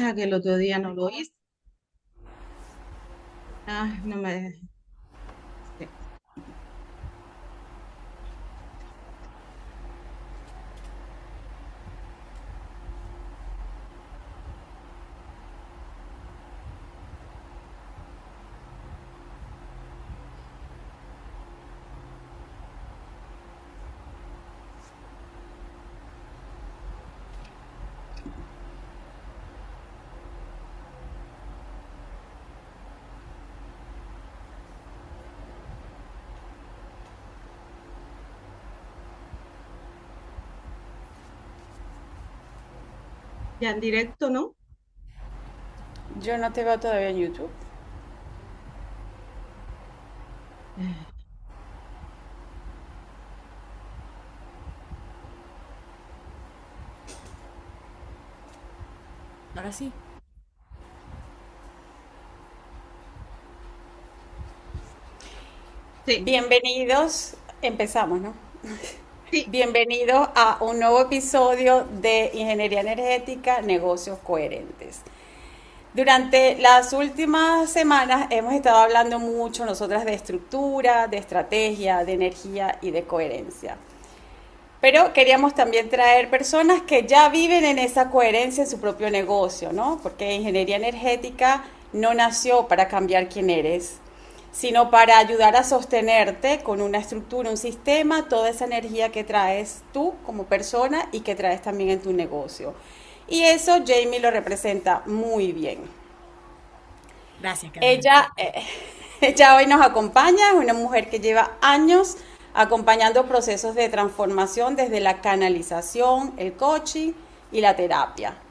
pasa que el otro día no lo hice. Ay, no me... sí. Ya en directo, ¿no? Yo no te veo todavía en YouTube. Eh, Ahora sí. Sí, Bienvenidos, empezamos, ¿no? sí, Bienvenidos a un nuevo episodio de Ingeniería Energética, Negocios Coherentes. Durante las últimas semanas hemos estado hablando mucho nosotras de estructura, de estrategia, de energía y de coherencia. Pero queríamos también traer personas que ya viven en esa coherencia en su propio negocio, ¿no? Porque ingeniería energética no nació para cambiar quién eres, sino para ayudar a sostenerte con una estructura, un sistema, toda esa energía que traes tú como persona y que traes también en tu negocio. Y eso Jamie lo representa muy bien. Gracias, Carla. Ella, ella hoy nos acompaña, es una mujer que lleva años acompañando procesos de transformación desde la canalización, el coaching y la terapia.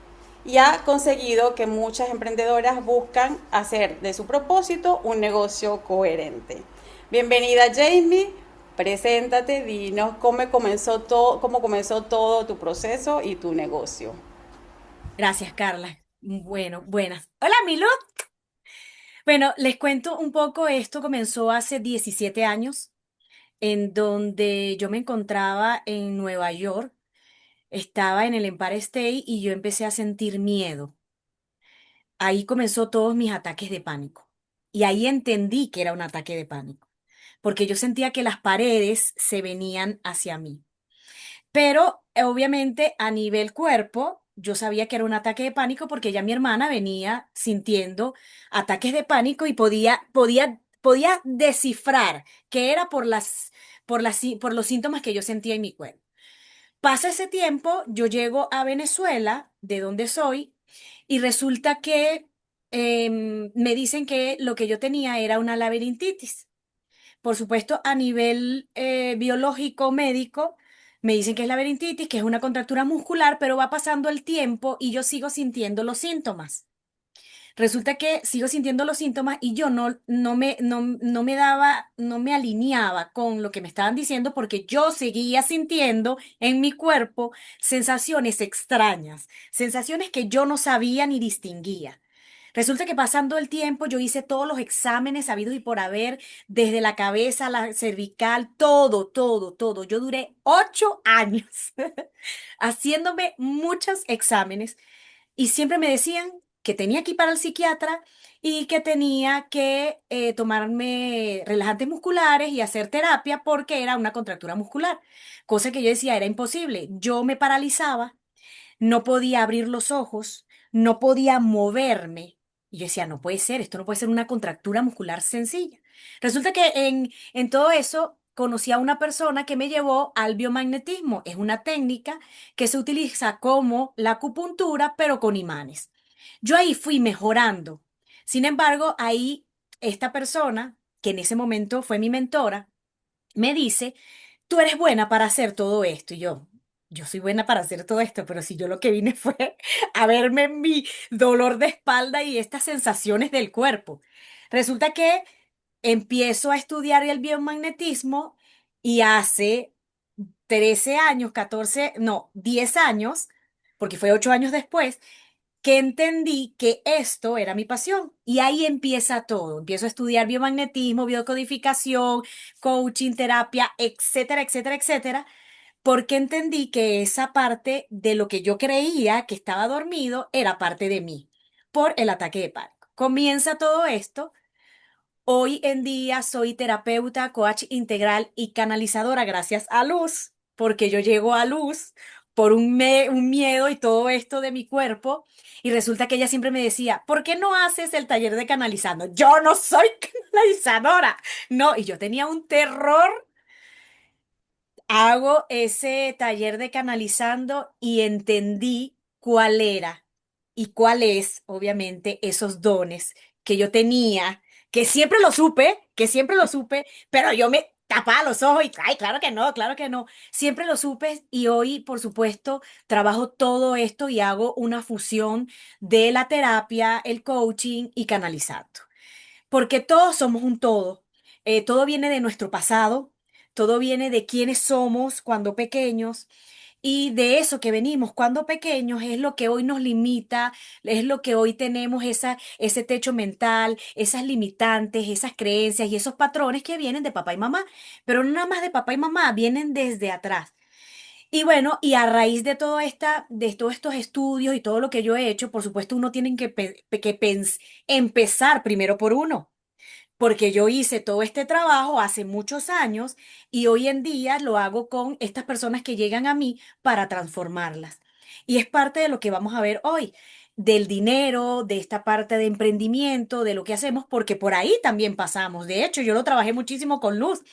Y ha conseguido que muchas emprendedoras buscan hacer de su propósito un negocio coherente. Bienvenida Jamie, preséntate, dinos cómo comenzó todo tu proceso y tu negocio. Gracias, Carla. Bueno, buenas. Hola, Milo. Bueno, les cuento un poco. Esto comenzó hace 17 años, en donde yo me encontraba en Nueva York. Estaba en el Empire State y yo empecé a sentir miedo. Ahí comenzó todos mis ataques de pánico. Y ahí entendí que era un ataque de pánico, porque yo sentía que las paredes se venían hacia mí. Pero obviamente a nivel cuerpo, yo sabía que era un ataque de pánico porque ya mi hermana venía sintiendo ataques de pánico y podía descifrar que era por los síntomas que yo sentía en mi cuerpo. Pasa ese tiempo, yo llego a Venezuela, de donde soy, y resulta que me dicen que lo que yo tenía era una laberintitis. Por supuesto, a nivel biológico, médico, me dicen que es laberintitis, que es una contractura muscular, pero va pasando el tiempo y yo sigo sintiendo los síntomas. Resulta que sigo sintiendo los síntomas y yo no me daba, no me alineaba con lo que me estaban diciendo porque yo seguía sintiendo en mi cuerpo sensaciones extrañas, sensaciones que yo no sabía ni distinguía. Resulta que pasando el tiempo yo hice todos los exámenes habidos y por haber, desde la cabeza, la cervical, todo. Yo duré 8 años haciéndome muchos exámenes y siempre me decían que tenía que ir para el psiquiatra y que tenía que tomarme relajantes musculares y hacer terapia porque era una contractura muscular, cosa que yo decía era imposible. Yo me paralizaba, no podía abrir los ojos, no podía moverme. Y yo decía, no puede ser, esto no puede ser una contractura muscular sencilla. Resulta que en todo eso conocí a una persona que me llevó al biomagnetismo. Es una técnica que se utiliza como la acupuntura, pero con imanes. Yo ahí fui mejorando. Sin embargo, ahí esta persona, que en ese momento fue mi mentora, me dice, tú eres buena para hacer todo esto. Y yo soy buena para hacer todo esto, pero si yo lo que vine fue a verme mi dolor de espalda y estas sensaciones del cuerpo. Resulta que empiezo a estudiar el biomagnetismo y hace 13 años, 14 no, 10 años, porque fue 8 años después, que entendí que esto era mi pasión. Y ahí empieza todo. Empiezo a estudiar biomagnetismo, biocodificación, coaching, terapia, etcétera, porque entendí que esa parte de lo que yo creía que estaba dormido era parte de mí. por el ataque de pánico. Comienza todo esto. Hoy en día soy terapeuta, coach integral y canalizadora gracias a Luz, porque yo llego a Luz por un miedo y todo esto de mi cuerpo. Y resulta que ella siempre me decía, ¿por qué no haces el taller de canalizando? Yo no soy canalizadora. No, y yo tenía un terror. Hago ese taller de canalizando y entendí cuál era y cuál es, obviamente, esos dones que yo tenía, que siempre lo supe, pero yo me tapaba los ojos y, ay, claro que no, claro que no. Siempre lo supe y hoy, por supuesto, trabajo todo esto y hago una fusión de la terapia, el coaching y canalizando porque todos somos un todo. Todo viene de nuestro pasado, todo viene de quiénes somos cuando pequeños y de eso que venimos cuando pequeños es lo que hoy nos limita, es lo que hoy tenemos ese techo mental, esas limitantes, esas creencias y esos patrones que vienen de papá y mamá, pero no nada más de papá y mamá, vienen desde atrás. Y bueno, y a raíz de todos estos estudios y todo lo que yo he hecho, por supuesto, uno tiene que empezar primero por uno porque yo hice todo este trabajo hace muchos años y hoy en día lo hago con estas personas que llegan a mí para transformarlas. Y es parte de lo que vamos a ver hoy, del dinero, de esta parte de emprendimiento, de lo que hacemos, porque por ahí también pasamos. De hecho, yo lo trabajé muchísimo con Luz.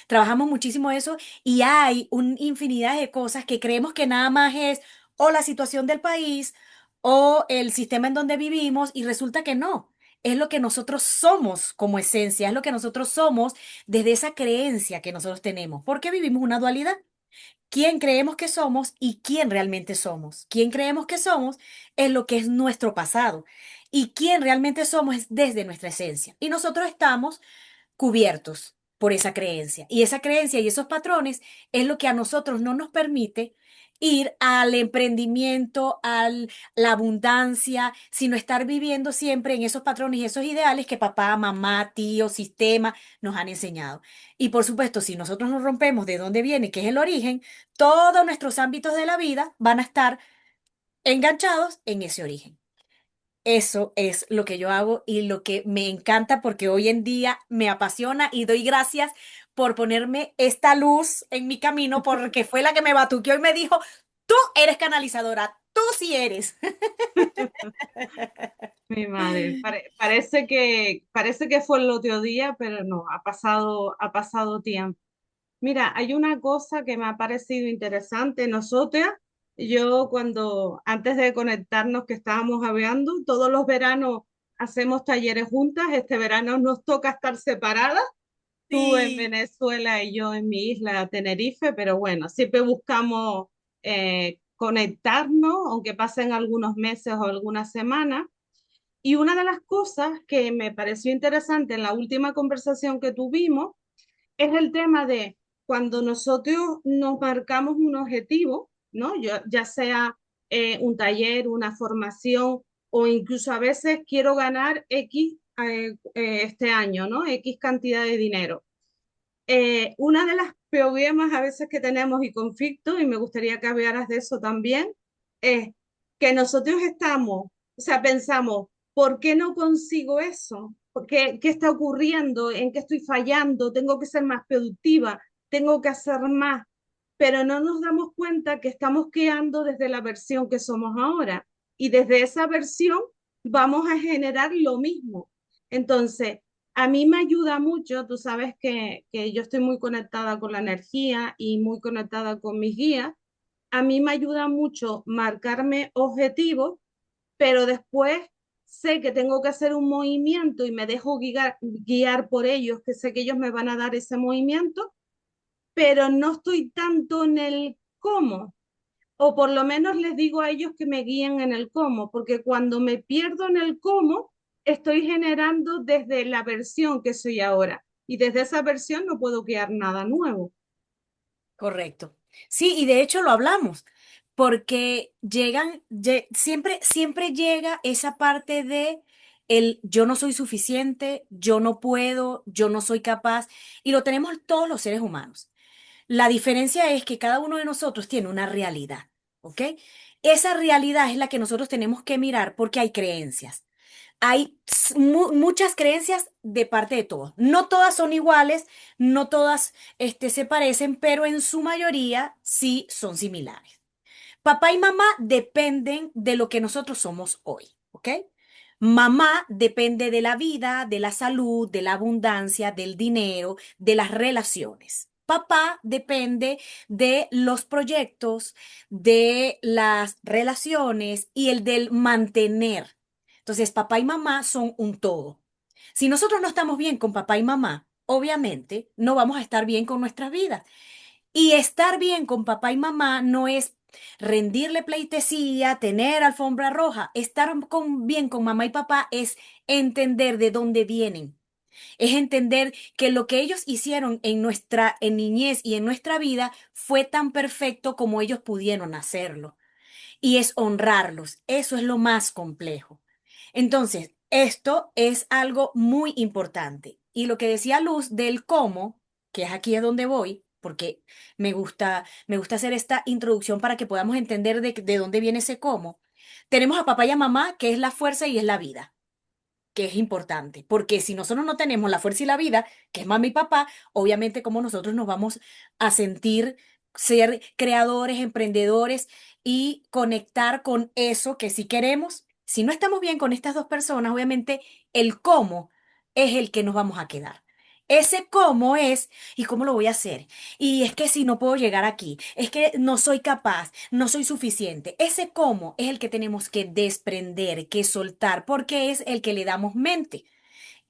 Trabajamos muchísimo eso y hay una infinidad de cosas que creemos que nada más es o la situación del país o el sistema en donde vivimos y resulta que no. Es lo que nosotros somos como esencia, es lo que nosotros somos desde esa creencia que nosotros tenemos, porque vivimos una dualidad. ¿Quién creemos que somos y quién realmente somos? ¿Quién creemos que somos es lo que es nuestro pasado y quién realmente somos es desde nuestra esencia. Y nosotros estamos cubiertos por esa creencia. Y esa creencia y esos patrones es lo que a nosotros no nos permite ir al emprendimiento, a la abundancia, sino estar viviendo siempre en esos patrones y esos ideales que papá, mamá, tío, sistema nos han enseñado. Y por supuesto, si nosotros nos rompemos de dónde viene, que es el origen, todos nuestros ámbitos de la vida van a estar enganchados en ese origen. Eso es lo que yo hago y lo que me encanta porque hoy en día me apasiona y doy gracias por ponerme esta luz en mi camino porque fue la que me batuqueó y me dijo, tú eres canalizadora, tú sí eres. Mi madre, parece que fue el otro día, pero no, ha pasado tiempo. Mira, hay una cosa que me ha parecido interesante. Nosotras, yo cuando, antes de conectarnos que estábamos hablando, todos los veranos hacemos talleres juntas. Este verano nos toca estar separadas, tú en Sí. Venezuela y yo en mi isla Tenerife, pero bueno, siempre buscamos conectarnos, aunque pasen algunos meses o algunas semanas. Y una de las cosas que me pareció interesante en la última conversación que tuvimos es el tema de cuando nosotros nos marcamos un objetivo, ¿no? Ya sea un taller, una formación o incluso a veces quiero ganar X este año, ¿no? X cantidad de dinero. Una de las problemas a veces que tenemos y conflictos, y me gustaría que hablaras de eso también, es que nosotros estamos, o sea, pensamos, ¿por qué no consigo eso? ¿Qué está ocurriendo? ¿En qué estoy fallando? Tengo que ser más productiva, tengo que hacer más, pero no nos damos cuenta que estamos creando desde la versión que somos ahora y desde esa versión vamos a generar lo mismo. Entonces, a mí me ayuda mucho, tú sabes que yo estoy muy conectada con la energía y muy conectada con mis guías. A mí me ayuda mucho marcarme objetivos, pero después sé que tengo que hacer un movimiento y me dejo guiar por ellos, que sé que ellos me van a dar ese movimiento, pero no estoy tanto en el cómo, o por lo menos les digo a ellos que me guíen en el cómo, porque cuando me pierdo en el cómo, estoy generando desde la versión que soy ahora y desde esa versión no puedo crear nada nuevo. Correcto. Sí, y de hecho lo hablamos, porque siempre llega esa parte de el yo no soy suficiente, yo no puedo, yo no soy capaz, y lo tenemos todos los seres humanos. La diferencia es que cada uno de nosotros tiene una realidad, ¿ok? Esa realidad es la que nosotros tenemos que mirar porque hay creencias. Hay muchas creencias de parte de todos. No todas son iguales, no todas se parecen, pero en su mayoría sí son similares. Papá y mamá dependen de lo que nosotros somos hoy, ¿ok? Mamá depende de la vida, de la salud, de la abundancia, del dinero, de las relaciones. Papá depende de los proyectos, de las relaciones y el del mantener. Entonces, papá y mamá son un todo. Si nosotros no estamos bien con papá y mamá, obviamente no vamos a estar bien con nuestras vidas. Y estar bien con papá y mamá no es rendirle pleitesía, tener alfombra roja. Estar bien con mamá y papá es entender de dónde vienen. Es entender que lo que ellos hicieron en nuestra en niñez y en nuestra vida fue tan perfecto como ellos pudieron hacerlo. Y es honrarlos. Eso es lo más complejo. Entonces, esto es algo muy importante. Y lo que decía Luz del cómo, que es aquí a donde voy, porque me gusta hacer esta introducción para que podamos entender de dónde viene ese cómo. Tenemos a papá y a mamá, que es la fuerza y es la vida, que es importante, porque si nosotros no tenemos la fuerza y la vida, que es mamá y papá, obviamente como nosotros nos vamos a sentir ser creadores, emprendedores y conectar con eso que sí queremos. Si no estamos bien con estas dos personas, obviamente el cómo es el que nos vamos a quedar. Ese cómo es, ¿y cómo lo voy a hacer? Y es que si no puedo llegar aquí, es que no soy capaz, no soy suficiente. Ese cómo es el que tenemos que desprender, que soltar, porque es el que le damos mente.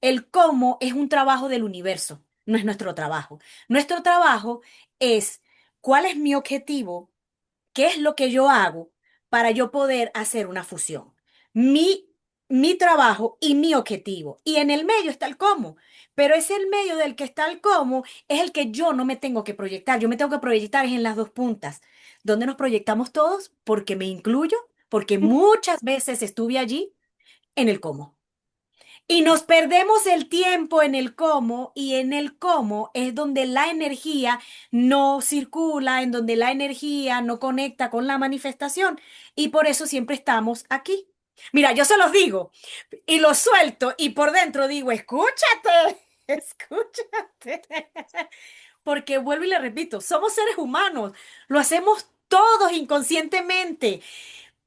El cómo es un trabajo del universo, no es nuestro trabajo. Nuestro trabajo es cuál es mi objetivo, qué es lo que yo hago para yo poder hacer una fusión. Mi, mi trabajo y mi objetivo. Y en el medio está el cómo. Pero es el medio del que está el cómo, es el que yo no me tengo que proyectar. Yo me tengo que proyectar es en las dos puntas. ¿Dónde nos proyectamos todos? Porque me incluyo, porque muchas veces estuve allí en el cómo. Y nos perdemos el tiempo en el cómo y en el cómo es donde la energía no circula, en donde la energía no conecta con la manifestación y por eso siempre estamos aquí. Mira, yo se los digo y los suelto y por dentro digo, escúchate, escúchate. Porque vuelvo y le repito, somos seres humanos, lo hacemos todos inconscientemente.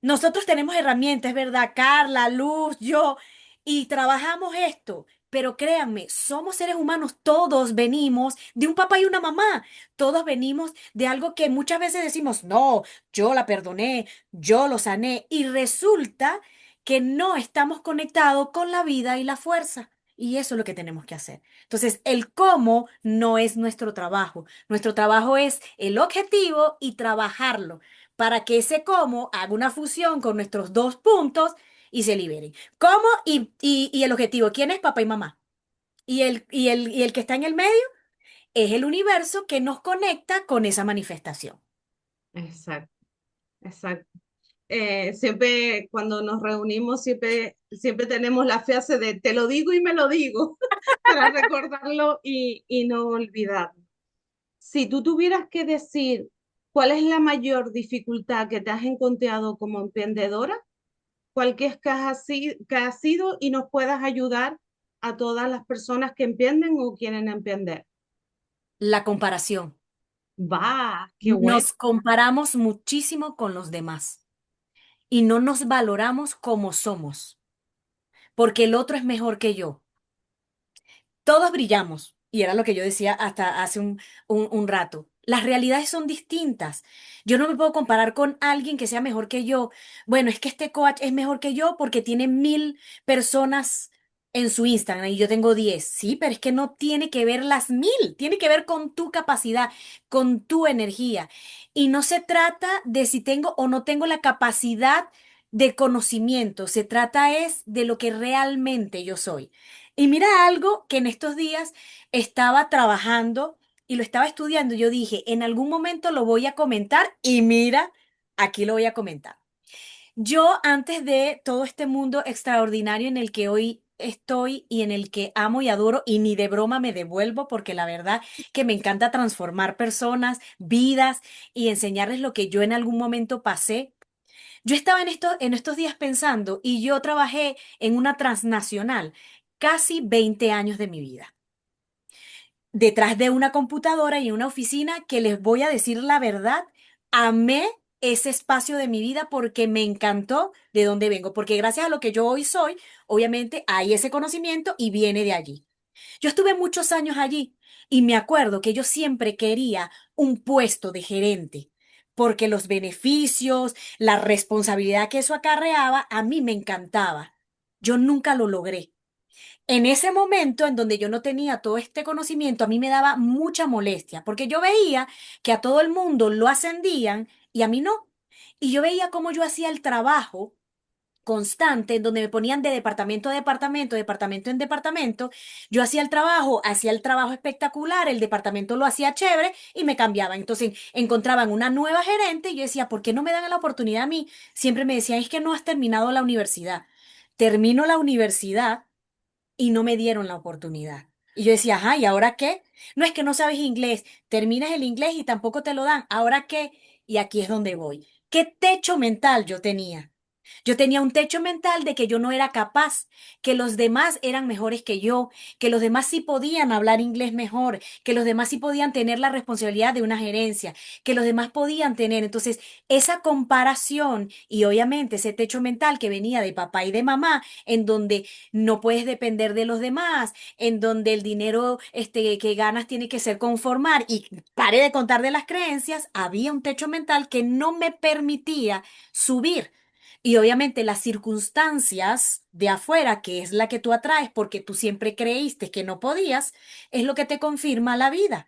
Nosotros tenemos herramientas, es verdad, Carla, Luz, yo, y trabajamos esto. Pero créanme, somos seres humanos, todos venimos de un papá y una mamá, todos venimos de algo que muchas veces decimos, no, yo la perdoné, yo lo sané, y resulta que no estamos conectados con la vida y la fuerza. Y eso es lo que tenemos que hacer. Entonces, el cómo no es nuestro trabajo es el objetivo y trabajarlo para que ese cómo haga una fusión con nuestros dos puntos y se liberen. ¿Cómo y el objetivo? ¿Quién es papá y mamá? Y el que está en el medio es el universo que nos conecta con esa manifestación. Exacto, exacto. Siempre cuando nos reunimos, siempre tenemos la frase de te lo digo y me lo digo para recordarlo y no olvidarlo. Si tú tuvieras que decir cuál es la mayor dificultad que te has encontrado como emprendedora, cuál crees que ha sido y nos puedas ayudar a todas las personas que emprenden o quieren emprender. La comparación. Va, qué bueno. Nos comparamos muchísimo con los demás y no nos valoramos como somos, porque el otro es mejor que yo. Todos brillamos, y era lo que yo decía hasta hace un rato. Las realidades son distintas. Yo no me puedo comparar con alguien que sea mejor que yo. Bueno, es que este coach es mejor que yo porque tiene 1.000 personas en su Instagram y yo tengo 10. Sí, pero es que no tiene que ver las 1.000, tiene que ver con tu capacidad, con tu energía. Y no se trata de si tengo o no tengo la capacidad de conocimiento, se trata es de lo que realmente yo soy. Y mira algo que en estos días estaba trabajando y lo estaba estudiando. Yo dije, en algún momento lo voy a comentar y mira, aquí lo voy a comentar. Yo antes de todo este mundo extraordinario en el que hoy estoy y en el que amo y adoro y ni de broma me devuelvo porque la verdad que me encanta transformar personas, vidas y enseñarles lo que yo en algún momento pasé. Yo estaba en estos días pensando y yo trabajé en una transnacional casi 20 años de mi vida, detrás de una computadora y en una oficina que les voy a decir la verdad, amé ese espacio de mi vida porque me encantó de dónde vengo, porque gracias a lo que yo hoy soy, obviamente hay ese conocimiento y viene de allí. Yo estuve muchos años allí y me acuerdo que yo siempre quería un puesto de gerente, porque los beneficios, la responsabilidad que eso acarreaba, a mí me encantaba. Yo nunca lo logré. En ese momento en donde yo no tenía todo este conocimiento, a mí me daba mucha molestia, porque yo veía que a todo el mundo lo ascendían y a mí no. Y yo veía cómo yo hacía el trabajo constante en donde me ponían de departamento a departamento, departamento en departamento. Yo hacía el trabajo espectacular, el departamento lo hacía chévere y me cambiaban. Entonces encontraban una nueva gerente y yo decía, ¿por qué no me dan la oportunidad a mí? Siempre me decían, es que no has terminado la universidad. Termino la universidad y no me dieron la oportunidad. Y yo decía, ajá, ¿y ahora qué? No es que no sabes inglés, terminas el inglés y tampoco te lo dan. ¿Ahora qué? Y aquí es donde voy. ¿Qué techo mental yo tenía? Yo tenía un techo mental de que yo no era capaz, que los demás eran mejores que yo, que los demás sí podían hablar inglés mejor, que los demás sí podían tener la responsabilidad de una gerencia, que los demás podían tener. Entonces, esa comparación y obviamente ese techo mental que venía de papá y de mamá, en donde no puedes depender de los demás, en donde el dinero que ganas tiene que ser conformar y pare de contar de las creencias, había un techo mental que no me permitía subir. Y obviamente las circunstancias de afuera, que es la que tú atraes porque tú siempre creíste que no podías, es lo que te confirma la vida.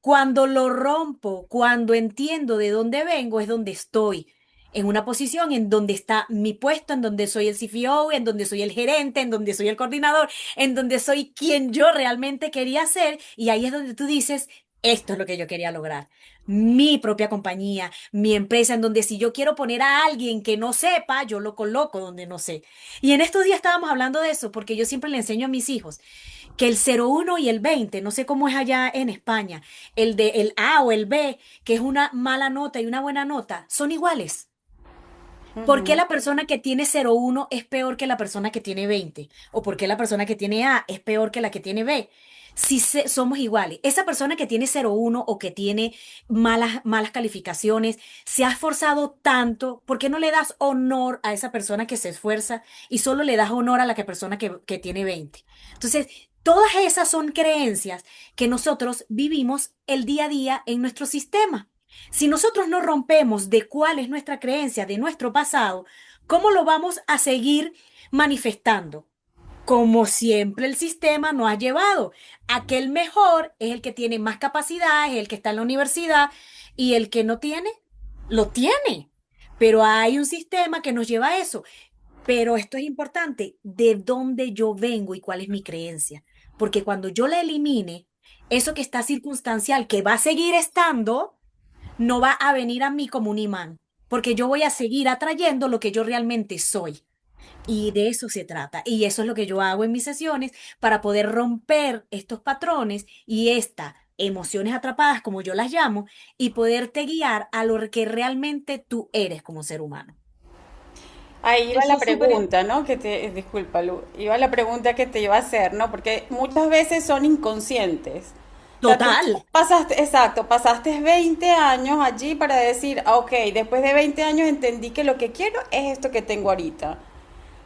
Cuando lo rompo, cuando entiendo de dónde vengo, es donde estoy. En una posición en donde está mi puesto, en donde soy el CFO, en donde soy el gerente, en donde soy el coordinador, en donde soy quien yo realmente quería ser. Y ahí es donde tú dices, esto es lo que yo quería lograr. Mi propia compañía, mi empresa, en donde si yo quiero poner a alguien que no sepa, yo lo coloco donde no sé. Y en estos días estábamos hablando de eso, porque yo siempre le enseño a mis hijos que el 01 y el 20, no sé cómo es allá en España, el de el A o el B, que es una mala nota y una buena nota, son iguales. ¿Por qué Ujú. la persona que tiene 01 es peor que la persona que tiene 20? ¿O por qué la persona que tiene A es peor que la que tiene B? Si somos iguales, esa persona que tiene 01 o que tiene malas calificaciones, se ha esforzado tanto, ¿por qué no le das honor a esa persona que se esfuerza y solo le das honor a la persona que tiene 20? Entonces, todas esas son creencias que nosotros vivimos el día a día en nuestro sistema. Si nosotros no rompemos de cuál es nuestra creencia, de nuestro pasado, ¿cómo lo vamos a seguir manifestando? Como siempre el sistema nos ha llevado a que el mejor es el que tiene más capacidad, es el que está en la universidad y el que no tiene, lo tiene. Pero hay un sistema que nos lleva a eso. Pero esto es importante, de dónde yo vengo y cuál es mi creencia. Porque cuando yo la elimine, eso que está circunstancial, que va a seguir estando, no va a venir a mí como un imán, porque yo voy a seguir atrayendo lo que yo realmente soy. Y de eso se trata. Y eso es lo que yo hago en mis sesiones para poder romper estos patrones y estas emociones atrapadas, como yo las llamo, y poderte guiar a lo que realmente tú eres como ser humano. Ahí iba Eso la es súper. pregunta, ¿no? Disculpa, Lu, iba la pregunta que te iba a hacer, ¿no? Porque muchas veces son inconscientes. O sea, tú Total. pasaste, exacto, pasaste 20 años allí para decir, ah, ok, después de 20 años entendí que lo que quiero es esto que tengo ahorita.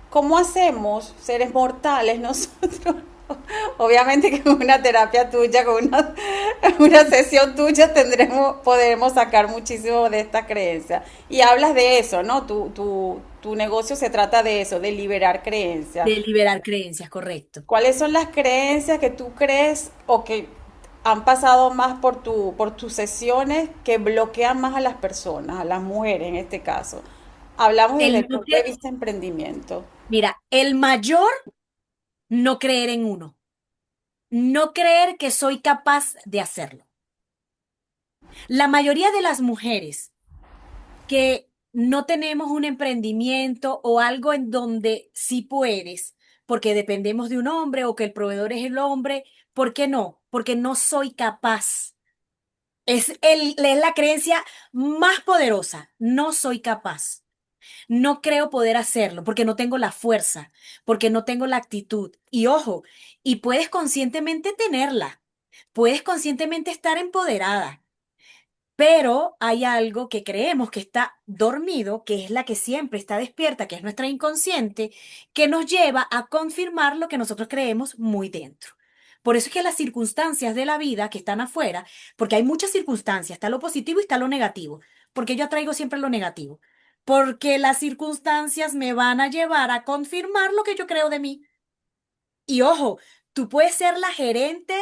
¿Cómo hacemos, seres mortales, nosotros? Obviamente que con una terapia tuya, una sesión tuya podremos sacar muchísimo de esta creencia. Y hablas de eso, ¿no? Tu negocio se trata de eso, de liberar creencias. De liberar creencias, correcto. ¿Cuáles son las creencias que tú crees o que han pasado más por tus sesiones que bloquean más a las personas, a las mujeres en este caso? Hablamos desde El el no punto de que, vista de emprendimiento. mira, el mayor, no creer en uno, no creer que soy capaz de hacerlo. La mayoría de las mujeres que no tenemos un emprendimiento o algo en donde sí puedes, porque dependemos de un hombre o que el proveedor es el hombre, ¿por qué no? Porque no soy capaz. Es la creencia más poderosa, no soy capaz. No creo poder hacerlo porque no tengo la fuerza, porque no tengo la actitud. Y ojo, y puedes conscientemente tenerla, puedes conscientemente estar empoderada, pero hay algo que creemos que está dormido, que es la que siempre está despierta, que es nuestra inconsciente, que nos lleva a confirmar lo que nosotros creemos muy dentro. Por eso es que las circunstancias de la vida que están afuera, porque hay muchas circunstancias, está lo positivo y está lo negativo, porque yo atraigo siempre lo negativo, porque las circunstancias me van a llevar a confirmar lo que yo creo de mí. Y ojo, tú puedes ser la gerente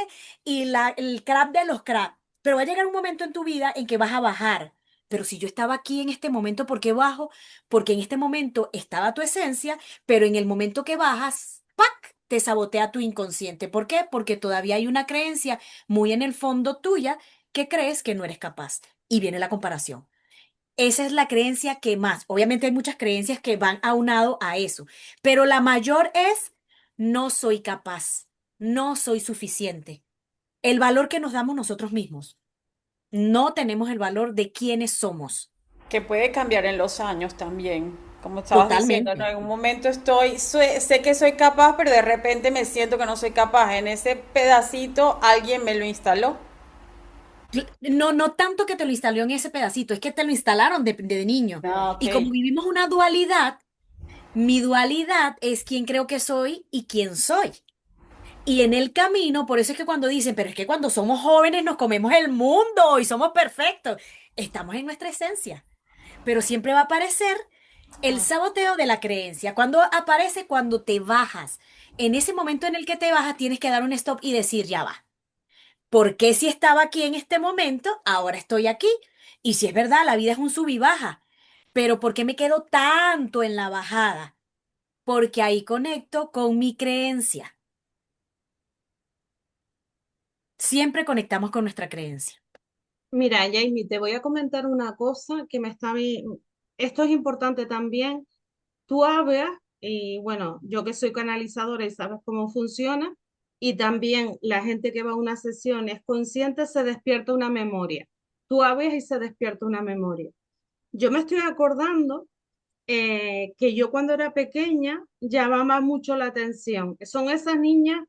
y el crap de los crap, pero va a llegar un momento en tu vida en que vas a bajar. Pero si yo estaba aquí en este momento, ¿por qué bajo? Porque en este momento estaba tu esencia, pero en el momento que bajas, ¡pac! Te sabotea tu inconsciente. ¿Por qué? Porque todavía hay una creencia muy en el fondo tuya que crees que no eres capaz. Y viene la comparación. Esa es la creencia que más, obviamente hay muchas creencias que van aunado a eso, pero la mayor es no soy capaz, no soy suficiente. El valor que nos damos nosotros mismos. No tenemos el valor de quiénes somos. Que puede cambiar en los años también. Como estabas diciendo, ¿no? Totalmente. En un momento sé que soy capaz, pero de repente me siento que no soy capaz. En ese pedacito alguien me lo instaló. No, no tanto que te lo instaló en ese pedacito, es que te lo instalaron de niño. Ah, ok. Y como vivimos una dualidad, mi dualidad es quién creo que soy y quién soy. Y en el camino, por eso es que cuando dicen, pero es que cuando somos jóvenes nos comemos el mundo y somos perfectos, estamos en nuestra esencia. Pero siempre va a aparecer el saboteo de la creencia. Cuando aparece, cuando te bajas. En ese momento en el que te bajas, tienes que dar un stop y decir, ya va. ¿Por qué si estaba aquí en este momento, ahora estoy aquí? Y si es verdad, la vida es un sub y baja. Pero ¿por qué me quedo tanto en la bajada? Porque ahí conecto con mi creencia. Siempre conectamos con nuestra creencia. Mira, Jamie, te voy a comentar una cosa que me está... Esto es importante también. Tú hablas, y bueno, yo que soy canalizadora y sabes cómo funciona, y también la gente que va a una sesión es consciente, se despierta una memoria. Tú hablas y se despierta una memoria. Yo me estoy acordando que yo cuando era pequeña llamaba mucho la atención. Son esas niñas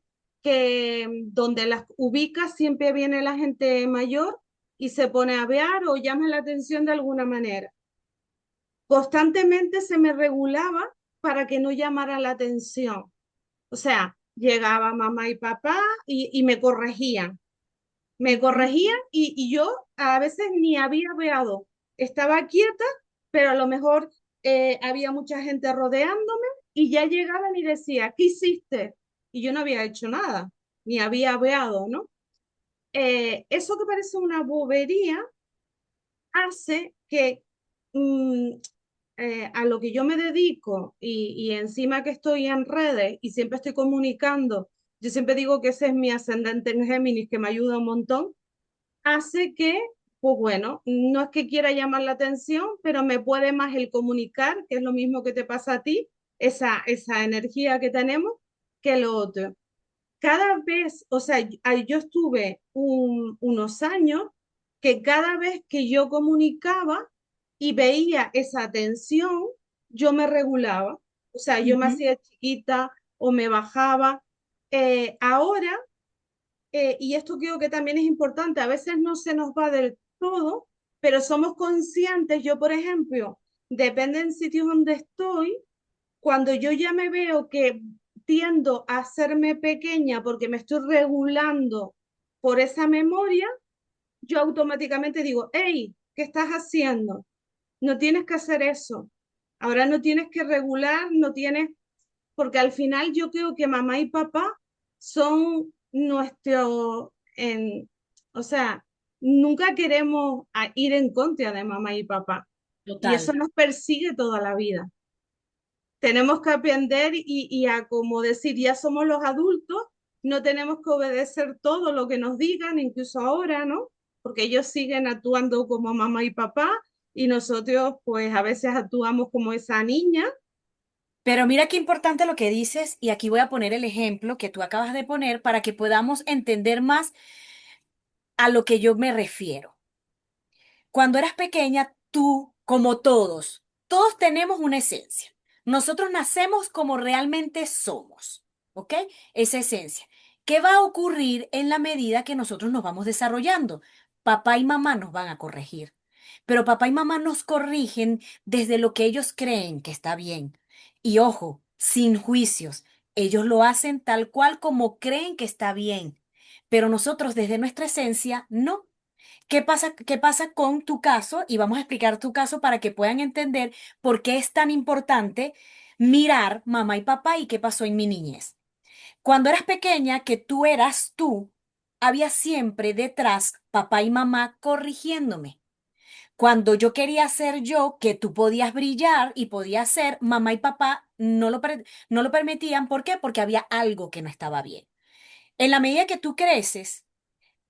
que donde las ubicas siempre viene la gente mayor y se pone a ver o llama la atención de alguna manera. Constantemente se me regulaba para que no llamara la atención. O sea, llegaba mamá y papá y me corregían. Me Ujú. corregían y yo a veces ni había veado. Estaba quieta, pero a lo mejor había mucha gente rodeándome y ya llegaban y decía, ¿qué hiciste? Y yo no había hecho nada, ni había veado, ¿no? Eso que parece una bobería hace que mm, a lo que yo me dedico y encima que estoy en redes y siempre estoy comunicando, yo siempre digo que ese es mi ascendente en Géminis que me ayuda un montón, hace que, pues bueno, no es que quiera llamar la atención, pero me puede más el comunicar, que es lo mismo que te pasa a ti, esa energía que tenemos, que lo otro. Cada vez, o sea, yo estuve unos años que cada vez que yo comunicaba y veía esa atención, yo me regulaba. O sea, yo me Ujú. hacía chiquita o me bajaba. Ahora y esto creo que también es importante, a veces no se nos va del todo, pero somos conscientes, yo por ejemplo, depende del sitio donde estoy, cuando yo ya me veo que tiendo a hacerme pequeña porque me estoy regulando por esa memoria, yo automáticamente digo, hey, ¿qué estás haciendo? No tienes que hacer eso. Ahora no tienes que regular, no tienes porque al final yo creo que mamá y papá son nuestro, o sea, nunca queremos ir en contra de mamá y papá y eso Total. nos persigue toda la vida. Tenemos que aprender y a como decir, ya somos los adultos, no tenemos que obedecer todo lo que nos digan, incluso ahora, ¿no? Porque ellos siguen actuando como mamá y papá y nosotros pues a veces actuamos como esa niña. Pero mira qué importante lo que dices, y aquí voy a poner el ejemplo que tú acabas de poner para que podamos entender más a lo que yo me refiero. Cuando eras pequeña, tú, como todos, todos tenemos una esencia. Nosotros nacemos como realmente somos, ¿ok? Esa esencia. ¿Qué va a ocurrir en la medida que nosotros nos vamos desarrollando? Papá y mamá nos van a corregir, pero papá y mamá nos corrigen desde lo que ellos creen que está bien. Y ojo, sin juicios, ellos lo hacen tal cual como creen que está bien, pero nosotros desde nuestra esencia no. Qué pasa con tu caso? Y vamos a explicar tu caso para que puedan entender por qué es tan importante mirar mamá y papá y qué pasó en mi niñez. Cuando eras pequeña, que tú eras tú, había siempre detrás papá y mamá corrigiéndome. Cuando yo quería ser yo, que tú podías brillar y podías ser, mamá y papá no lo permitían. ¿Por qué? Porque había algo que no estaba bien. En la medida que tú creces,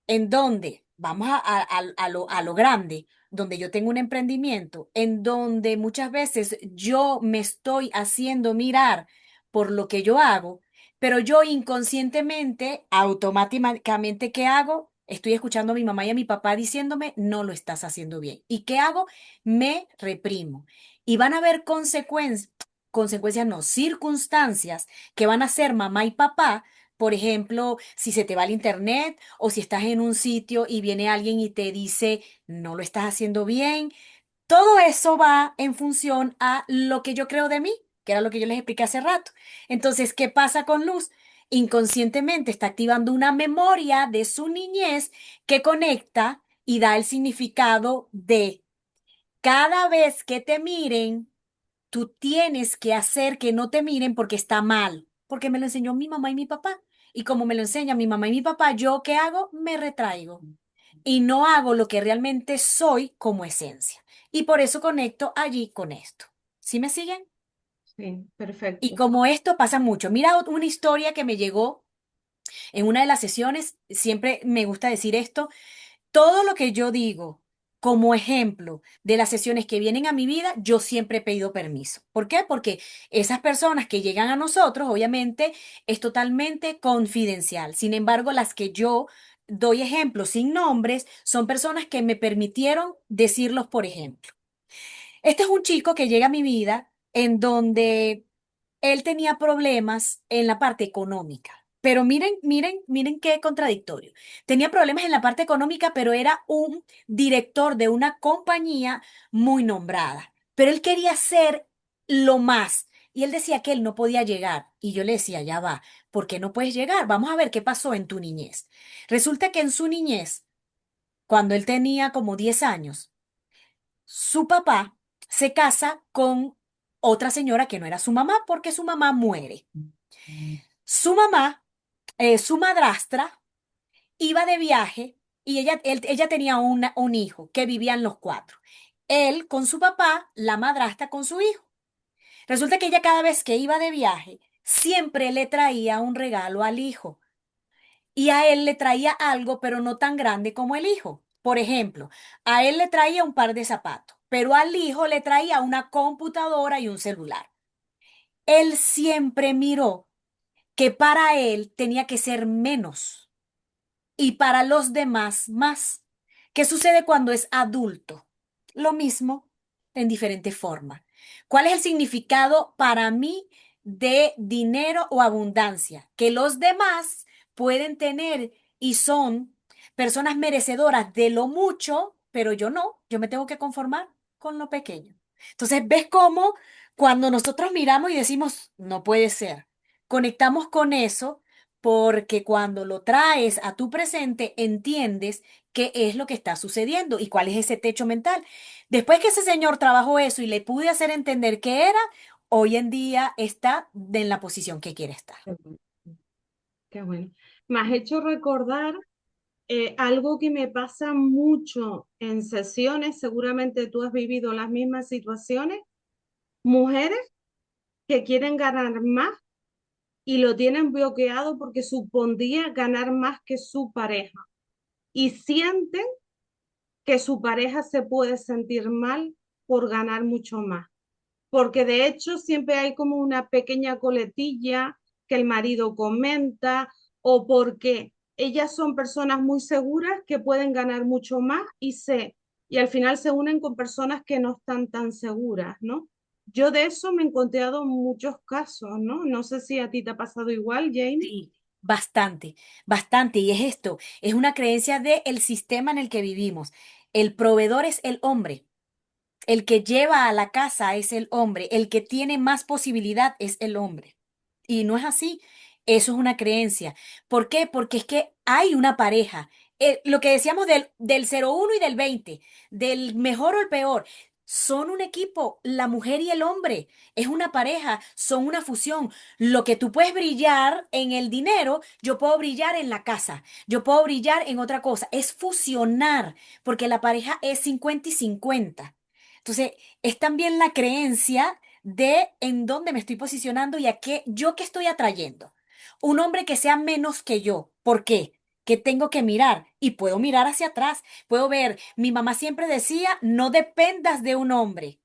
en donde vamos a lo grande, donde yo tengo un emprendimiento, en donde muchas veces yo me estoy haciendo mirar por lo que yo hago, pero yo inconscientemente, automáticamente, ¿qué hago? Estoy escuchando a mi mamá y a mi papá diciéndome, no lo estás haciendo bien. ¿Y qué hago? Me reprimo. Y van a haber consecuencias, no, circunstancias que van a ser mamá y papá. Por ejemplo, si se te va el internet o si estás en un sitio y viene alguien y te dice, no lo estás haciendo bien, todo eso va en función a lo que yo creo de mí, que era lo que yo les expliqué hace rato. Entonces, ¿qué pasa con Luz? Inconscientemente está activando una memoria de su niñez que conecta y da el significado de cada vez que te miren, tú tienes que hacer que no te miren porque está mal, porque me lo enseñó mi mamá y mi papá. Y como me lo enseña mi mamá y mi papá, ¿yo qué hago? Me retraigo y no hago lo que realmente soy como esencia. Y por eso conecto allí con esto. ¿Sí me siguen? Sí, Y perfecto. como esto pasa mucho. Mira una historia que me llegó en una de las sesiones, siempre me gusta decir esto. Todo lo que yo digo como ejemplo de las sesiones que vienen a mi vida, yo siempre he pedido permiso. ¿Por qué? Porque esas personas que llegan a nosotros, obviamente, es totalmente confidencial. Sin embargo, las que yo doy ejemplos sin nombres son personas que me permitieron decirlos, por ejemplo. Este es un chico que llega a mi vida en donde él tenía problemas en la parte económica. Pero miren qué contradictorio. Tenía problemas en la parte económica, pero era un director de una compañía muy nombrada. Pero él quería ser lo más. Y él decía que él no podía llegar. Y yo le decía, ya va, ¿por qué no puedes llegar? Vamos a ver qué pasó en tu niñez. Resulta que en su niñez, cuando él tenía como 10 años, su papá se casa con otra señora que no era su mamá porque su mamá muere. Su mamá, su madrastra, iba de viaje y ella tenía un hijo que vivían los cuatro. Él con su papá, la madrastra con su hijo. Resulta que ella cada vez que iba de viaje, siempre le traía un regalo al hijo. Y a él le traía algo, pero no tan grande como el hijo. Por ejemplo, a él le traía un par de zapatos, pero al hijo le traía una computadora y un celular. Él siempre miró que para él tenía que ser menos y para los demás más. ¿Qué sucede cuando es adulto? Lo mismo en diferente forma. ¿Cuál es el significado para mí de dinero o abundancia? Que los demás pueden tener y son personas merecedoras de lo mucho, pero yo no, yo me tengo que conformar con lo pequeño. Entonces, ¿ves cómo cuando nosotros miramos y decimos, no puede ser, conectamos con eso porque cuando lo traes a tu presente, entiendes qué es lo que está sucediendo y cuál es ese techo mental. Después que ese señor trabajó eso y le pude hacer entender qué era, hoy en día está en la posición que quiere estar. Qué bueno. Qué bueno. Me has hecho recordar algo que me pasa mucho en sesiones, seguramente tú has vivido las mismas situaciones, mujeres que quieren ganar más y lo tienen bloqueado porque supondría ganar más que su pareja y sienten que su pareja se puede sentir mal por ganar mucho más, porque de hecho siempre hay como una pequeña coletilla que el marido comenta o porque ellas son personas muy seguras que pueden ganar mucho más y se y al final se unen con personas que no están tan seguras, ¿no? Yo de eso me he encontrado muchos casos, ¿no? No sé si a ti te ha pasado igual, Jane. Sí, bastante, bastante. Y es esto, es una creencia del sistema en el que vivimos. El proveedor es el hombre. El que lleva a la casa es el hombre, el que tiene más posibilidad es el hombre. Y no es así, eso es una creencia. ¿Por qué? Porque es que hay una pareja. Lo que decíamos del 01 y del 20, del mejor o el peor, son un equipo, la mujer y el hombre, es una pareja, son una fusión. Lo que tú puedes brillar en el dinero, yo puedo brillar en la casa, yo puedo brillar en otra cosa, es fusionar, porque la pareja es 50 y 50. Entonces, es también la creencia de en dónde me estoy posicionando y a qué estoy atrayendo. Un hombre que sea menos que yo. ¿Por qué? Que tengo que mirar y puedo mirar hacia atrás. Puedo ver, mi mamá siempre decía, no dependas de un hombre.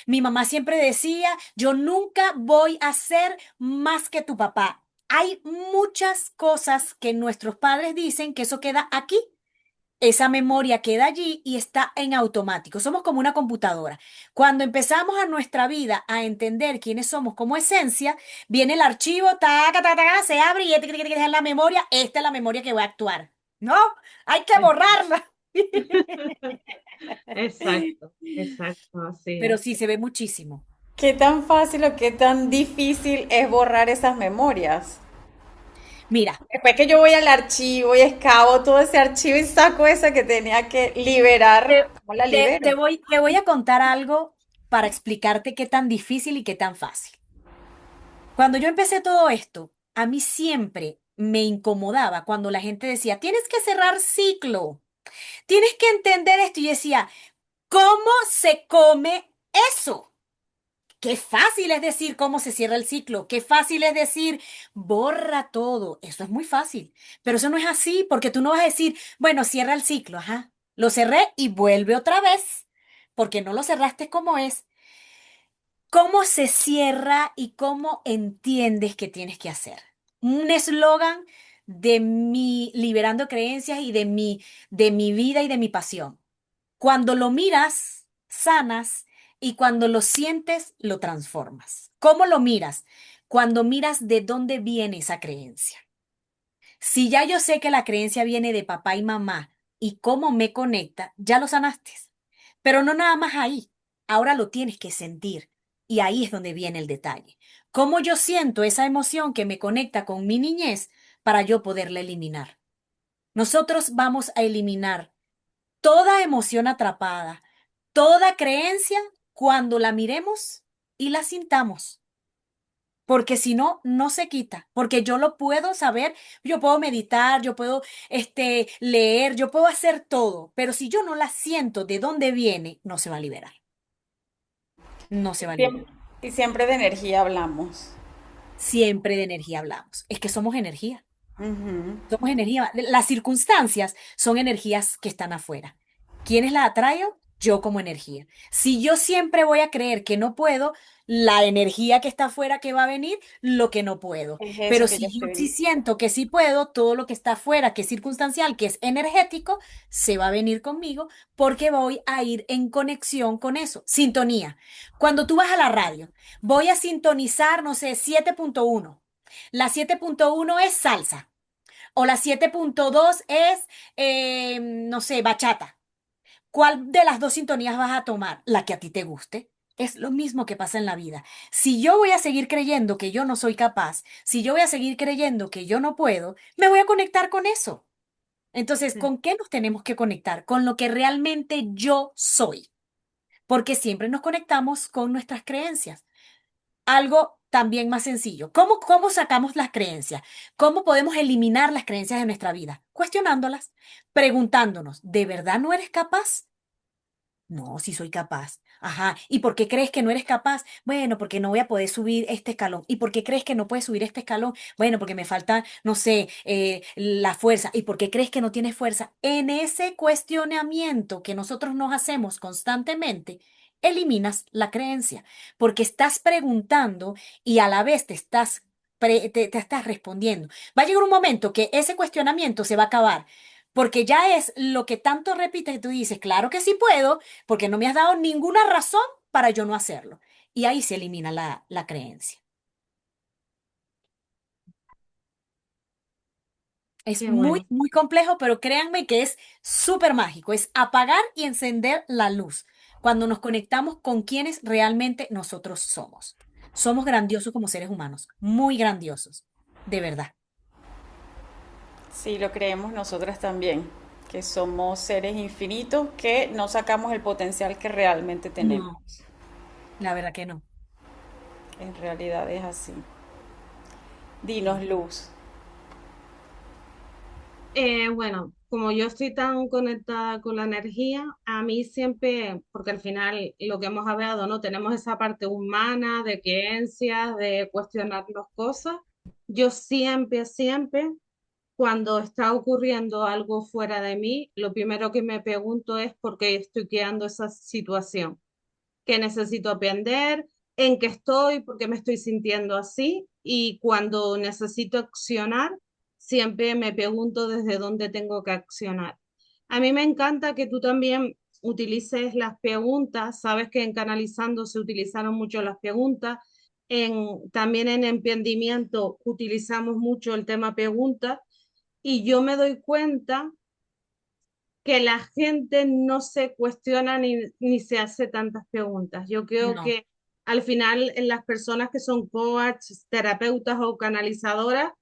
Mi mamá siempre decía, yo nunca voy a ser más que tu papá. Hay muchas cosas que nuestros padres dicen que eso queda aquí. Esa memoria queda allí y está en automático. Somos como una computadora. Cuando empezamos a nuestra vida a entender quiénes somos como esencia, viene el archivo, taca, taca, taca, se abre y esta es la memoria. Esta es la memoria que voy a actuar. No, hay que borrarla. Exacto, exacto, así Pero es. sí, se ve muchísimo. ¿Qué tan fácil o qué tan difícil es borrar esas memorias? Mira, Después que yo voy al archivo y excavo todo ese archivo y saco esa que tenía que liberar, te, ¿cómo la te, libero? te voy a contar algo para explicarte qué tan difícil y qué tan fácil. Cuando yo empecé todo esto, a mí siempre me incomodaba cuando la gente decía, tienes que cerrar ciclo, tienes que entender esto. Y yo decía, ¿cómo se come eso? Qué fácil es decir cómo se cierra el ciclo, qué fácil es decir borra todo. Eso es muy fácil, pero eso no es así porque tú no vas a decir, bueno, cierra el ciclo, ajá, lo cerré y vuelve otra vez, porque no lo cerraste como es. ¿Cómo se cierra y cómo entiendes que tienes que hacer? Un eslogan de mi liberando creencias y de mi vida y de mi pasión. Cuando lo miras, sanas y cuando lo sientes, lo transformas. ¿Cómo lo miras? Cuando miras de dónde viene esa creencia. Si ya yo sé que la creencia viene de papá y mamá y cómo me conecta, ya lo sanaste. Pero no nada más ahí. Ahora lo tienes que sentir. Y ahí es donde viene el detalle. ¿Cómo yo siento esa emoción que me conecta con mi niñez para yo poderla eliminar? Nosotros vamos a eliminar toda emoción atrapada, toda creencia cuando la miremos y la sintamos. Porque si no, no se quita, porque yo lo puedo saber, yo puedo meditar, yo puedo leer, yo puedo hacer todo, pero si yo no la siento de dónde viene, no se va a liberar, no se va a liberar. Siem- Y siempre de energía hablamos. Siempre de energía hablamos, es que somos energía. Ujú. Somos energía. Las circunstancias son energías que están afuera. ¿Quiénes las atraigo? Yo como energía. Si yo siempre voy a creer que no puedo, la energía que está afuera que va a venir, lo que no puedo. Es Pero eso que yo si yo sí estoy. siento que sí puedo, todo lo que está afuera, que es circunstancial, que es energético, se va a venir conmigo porque voy a ir en conexión con eso. Sintonía. Cuando tú vas a la radio, voy a sintonizar, no sé, 7.1. La 7.1 es salsa. O la 7.2 es, no sé, bachata. ¿Cuál de las dos sintonías vas a tomar? La que a ti te guste. Es lo mismo que pasa en la vida. Si yo voy a seguir creyendo que yo no soy capaz, si yo voy a seguir creyendo que yo no puedo, me voy a conectar con eso. Entonces, ¿con qué nos tenemos que conectar? Con lo que realmente yo soy. Porque siempre nos conectamos con nuestras creencias. Algo también más sencillo. ¿Cómo sacamos las creencias? ¿Cómo podemos eliminar las creencias de nuestra vida? Cuestionándolas, preguntándonos, ¿de verdad no eres capaz? No, sí soy capaz. Ajá. ¿Y por qué crees que no eres capaz? Bueno, porque no voy a poder subir este escalón. ¿Y por qué crees que no puedes subir este escalón? Bueno, porque me falta, no sé, la fuerza. ¿Y por qué crees que no tienes fuerza? En ese cuestionamiento que nosotros nos hacemos constantemente, eliminas la creencia, porque estás preguntando y a la vez te estás respondiendo. Va a llegar un momento que ese cuestionamiento se va a acabar. porque ya es lo que tanto repites y tú dices, claro que sí puedo, porque no me has dado ninguna razón para yo no hacerlo. Y ahí se elimina la creencia. Es Qué muy, bueno. muy complejo, pero créanme que es súper mágico. Es apagar y encender la luz cuando nos conectamos con quienes realmente nosotros somos. Somos grandiosos como seres humanos, muy grandiosos, de verdad. Sí, lo creemos nosotras también, que somos seres infinitos que no sacamos el potencial que realmente tenemos. No, la verdad que no. En realidad es así. Dinos, Sí. Luz. Bueno, como yo estoy tan conectada con la energía, a mí siempre, porque al final lo que hemos hablado, ¿no? Tenemos esa parte humana de creencias, de cuestionarnos cosas. Yo siempre, cuando está ocurriendo algo fuera de mí, lo primero que me pregunto es por qué estoy creando esa situación, qué necesito aprender, en qué estoy, por qué me estoy sintiendo así. Y cuando necesito accionar, siempre me pregunto desde dónde tengo que accionar. A mí me encanta que tú también utilices las preguntas. Sabes que en Canalizando se utilizaron mucho las preguntas. También en emprendimiento utilizamos mucho el tema preguntas. Y yo me doy cuenta que la gente no se cuestiona ni se hace tantas preguntas. Yo creo No. que al final en las personas que son coaches, terapeutas o canalizadoras,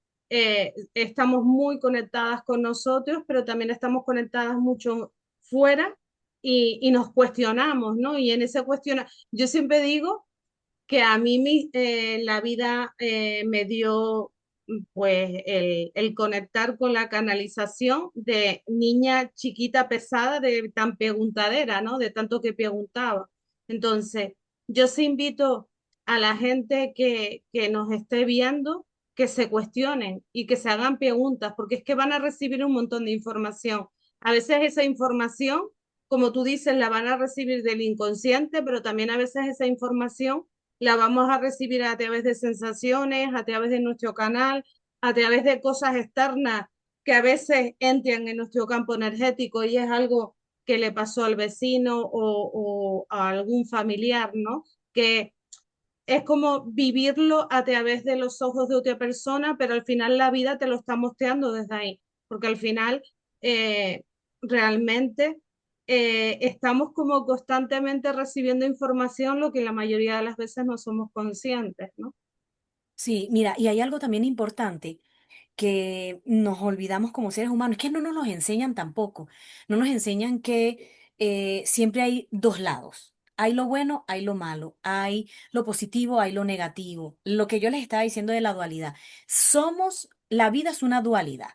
estamos muy conectadas con nosotros, pero también estamos conectadas mucho fuera y nos cuestionamos, ¿no? Y en ese yo siempre digo que a mí la vida me dio pues el conectar con la canalización de niña chiquita pesada, de tan preguntadera, ¿no? De tanto que preguntaba. Entonces, yo sí invito a la gente que nos esté viendo que se cuestionen y que se hagan preguntas, porque es que van a recibir un montón de información. A veces esa información, como tú dices, la van a recibir del inconsciente, pero también a veces esa información la vamos a recibir a través de sensaciones, a través de nuestro canal, a través de cosas externas que a veces entran en nuestro campo energético y es algo que le pasó al vecino o a algún familiar, ¿no? Que es como vivirlo a través de los ojos de otra persona, pero al final la vida te lo está mostrando desde ahí, porque al final eh, realmente estamos como constantemente recibiendo información, lo que la mayoría de las veces no somos conscientes, ¿no? Sí, mira, y hay algo también importante que nos olvidamos como seres humanos, es que no nos los enseñan tampoco. No nos enseñan que siempre hay dos lados. Hay lo bueno, hay lo malo, hay lo positivo, hay lo negativo. Lo que yo les estaba diciendo de la dualidad. La vida es una dualidad.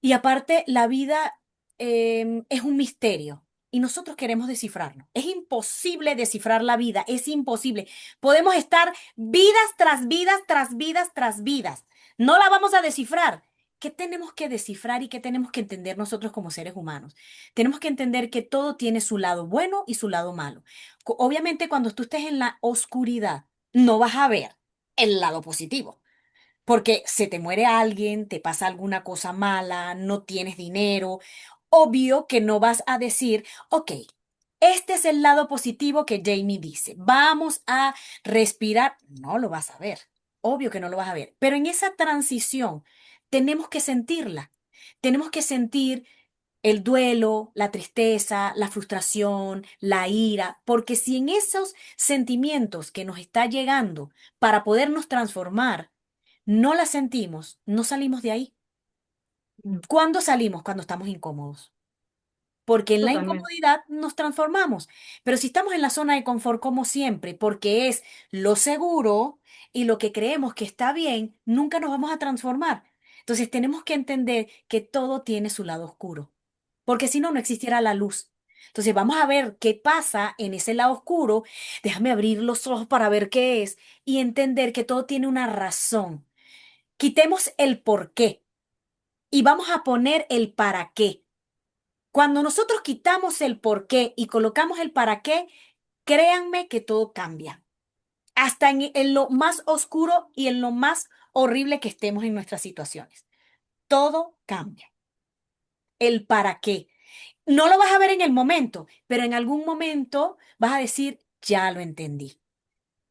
Y aparte, la vida es un misterio y nosotros queremos descifrarlo. Es imposible descifrar la vida, es imposible. Podemos estar vidas tras vidas, tras vidas, tras vidas. No la vamos a descifrar. ¿Qué tenemos que descifrar y qué tenemos que entender nosotros como seres humanos? Tenemos que entender que todo tiene su lado bueno y su lado malo. Obviamente, cuando tú estés en la oscuridad, no vas a ver el lado positivo. Porque se te muere alguien, te pasa alguna cosa mala, no tienes dinero. Obvio que no vas a decir, ok, este es el lado positivo que Jamie dice. Vamos a respirar. No lo vas a ver. Obvio que no lo vas a ver. Pero en esa transición tenemos que sentirla. Tenemos que sentir el duelo, la tristeza, la frustración, la ira, porque si en esos sentimientos que nos está llegando para podernos transformar, no la sentimos, no salimos de ahí. ¿Cuándo salimos? Cuando estamos incómodos. Porque en la Totalmente. incomodidad nos transformamos. Pero si estamos en la zona de confort como siempre, porque es lo seguro y lo que creemos que está bien, nunca nos vamos a transformar. Entonces tenemos que entender que todo tiene su lado oscuro, porque si no, no existiera la luz. Entonces vamos a ver qué pasa en ese lado oscuro. Déjame abrir los ojos para ver qué es y entender que todo tiene una razón. Quitemos el por qué y vamos a poner el para qué. Cuando nosotros quitamos el por qué y colocamos el para qué, créanme que todo cambia. Hasta en lo más oscuro y en lo más horrible que estemos en nuestras situaciones. Todo cambia. el para qué. No lo vas a ver en el momento, pero en algún momento vas a decir, ya lo entendí.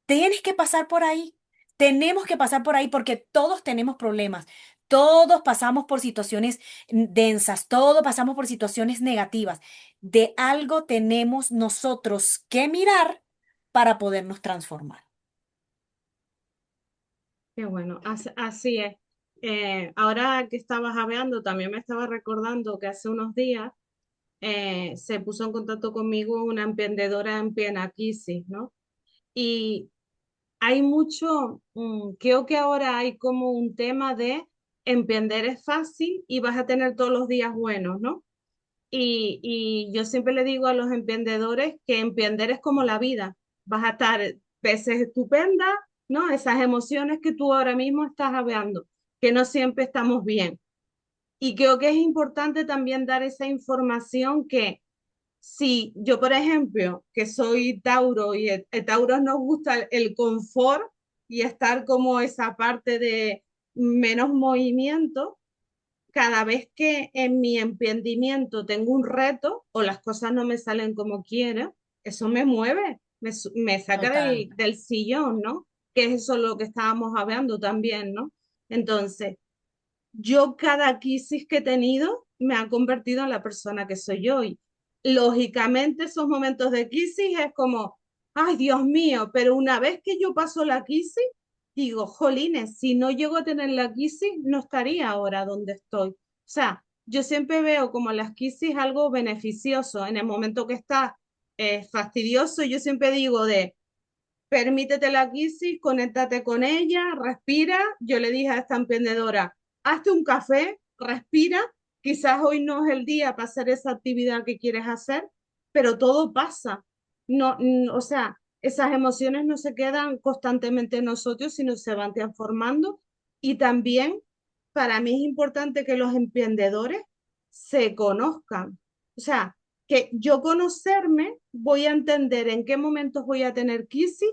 Tienes que pasar por ahí. Tenemos que pasar por ahí porque todos tenemos problemas. Todos pasamos por situaciones densas, todos pasamos por situaciones negativas. De algo tenemos nosotros que mirar para podernos transformar. Qué bueno, así es. Ahora que estabas hablando, también me estaba recordando que hace unos días se puso en contacto conmigo una emprendedora en plena crisis, ¿no? Y hay mucho, creo que ahora hay como un tema de emprender es fácil y vas a tener todos los días buenos, ¿no? Y yo siempre le digo a los emprendedores que emprender es como la vida. Vas a estar veces estupenda, ¿no? Esas emociones que tú ahora mismo estás hablando, que no siempre estamos bien. Y creo que es importante también dar esa información que si yo, por ejemplo, que soy Tauro y el Tauro nos gusta el confort y estar como esa parte de menos movimiento, cada vez que en mi emprendimiento tengo un reto o las cosas no me salen como quiero, eso me mueve, me saca Total. del sillón, ¿no? Que es eso lo que estábamos hablando también, ¿no? Entonces, yo cada crisis que he tenido me ha convertido en la persona que soy hoy. Lógicamente, esos momentos de crisis es como, ay, Dios mío, pero una vez que yo paso la crisis, digo, jolines, si no llego a tener la crisis, no estaría ahora donde estoy. O sea, yo siempre veo como las crisis algo beneficioso. En el momento que está fastidioso, yo siempre digo de, permítete la crisis, conéctate con ella, respira. Yo le dije a esta emprendedora, hazte un café, respira. Quizás hoy no es el día para hacer esa actividad que quieres hacer, pero todo pasa. No, o sea, esas emociones no se quedan constantemente en nosotros, sino se van transformando. Y también para mí es importante que los emprendedores se conozcan. O sea, que yo conocerme, voy a entender en qué momentos voy a tener crisis,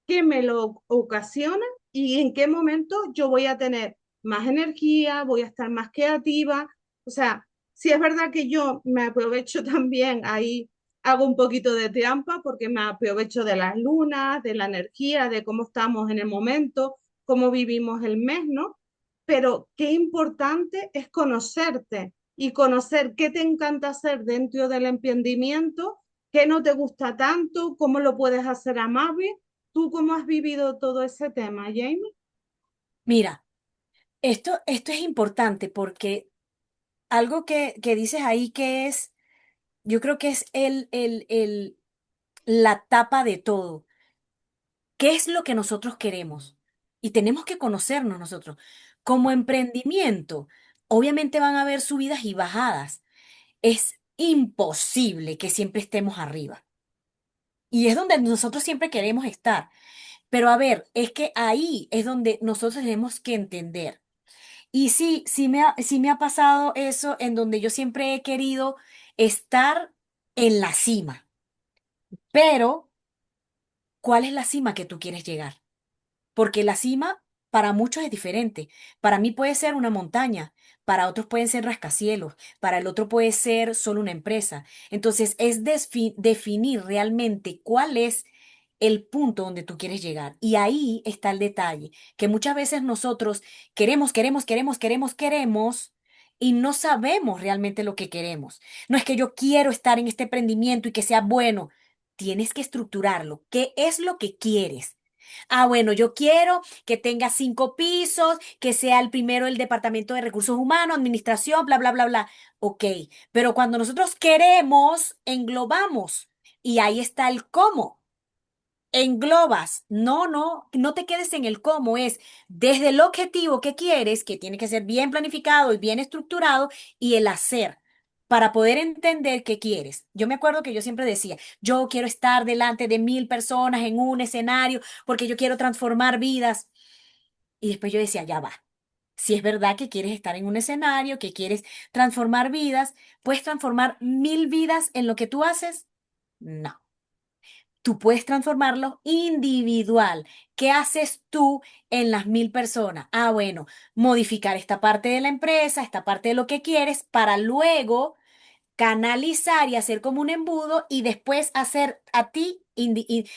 qué me lo ocasiona y en qué momento yo voy a tener más energía, voy a estar más creativa. O sea, sí es verdad que yo me aprovecho también, ahí hago un poquito de trampa porque me aprovecho de las lunas, de la energía, de cómo estamos en el momento, cómo vivimos el mes, ¿no? Pero qué importante es conocerte y conocer qué te encanta hacer dentro del emprendimiento, qué no te gusta tanto, cómo lo puedes hacer amable. ¿Tú cómo has vivido todo ese tema, Jamie? Mira, esto es importante porque algo que dices ahí que es, yo creo que es la tapa de todo. ¿Qué es lo que nosotros queremos? Y tenemos que conocernos nosotros. Como emprendimiento, obviamente van a haber subidas y bajadas. Es imposible que siempre estemos arriba. Y es donde nosotros siempre queremos estar. Pero a ver, es que ahí es donde nosotros tenemos que entender. Y sí, sí me ha pasado eso en donde yo siempre he querido estar en la cima. Pero, ¿cuál es la cima que tú quieres llegar? Porque la cima para muchos es diferente. Para mí puede ser una montaña, para otros pueden ser rascacielos, para el otro puede ser solo una empresa. Entonces es definir realmente cuál es el punto donde tú quieres llegar. Y ahí está el detalle, que muchas veces nosotros queremos y no sabemos realmente lo que queremos. No es que yo quiero estar en este emprendimiento y que sea bueno. Tienes que estructurarlo. ¿Qué es lo que quieres? Ah, bueno, yo quiero que tenga 5 pisos, que sea el primero el Departamento de Recursos Humanos, Administración, bla, bla, bla, bla. Ok, pero cuando nosotros queremos, englobamos. Y ahí está el cómo. Englobas. No, no, no te quedes en el cómo. Es desde el objetivo que quieres, que tiene que ser bien planificado y bien estructurado, y el hacer. Para poder entender qué quieres. Yo me acuerdo que yo siempre decía, yo quiero estar delante de 1.000 personas en un escenario porque yo quiero transformar vidas. Y después yo decía, ya va. Si es verdad que quieres estar en un escenario, que quieres transformar vidas, ¿puedes transformar 1.000 vidas en lo que tú haces? No. tú puedes transformarlo individual. ¿Qué haces tú en las 1.000 personas? Ah, bueno, modificar esta parte de la empresa, esta parte de lo que quieres, para luego canalizar y hacer como un embudo y después hacer a ti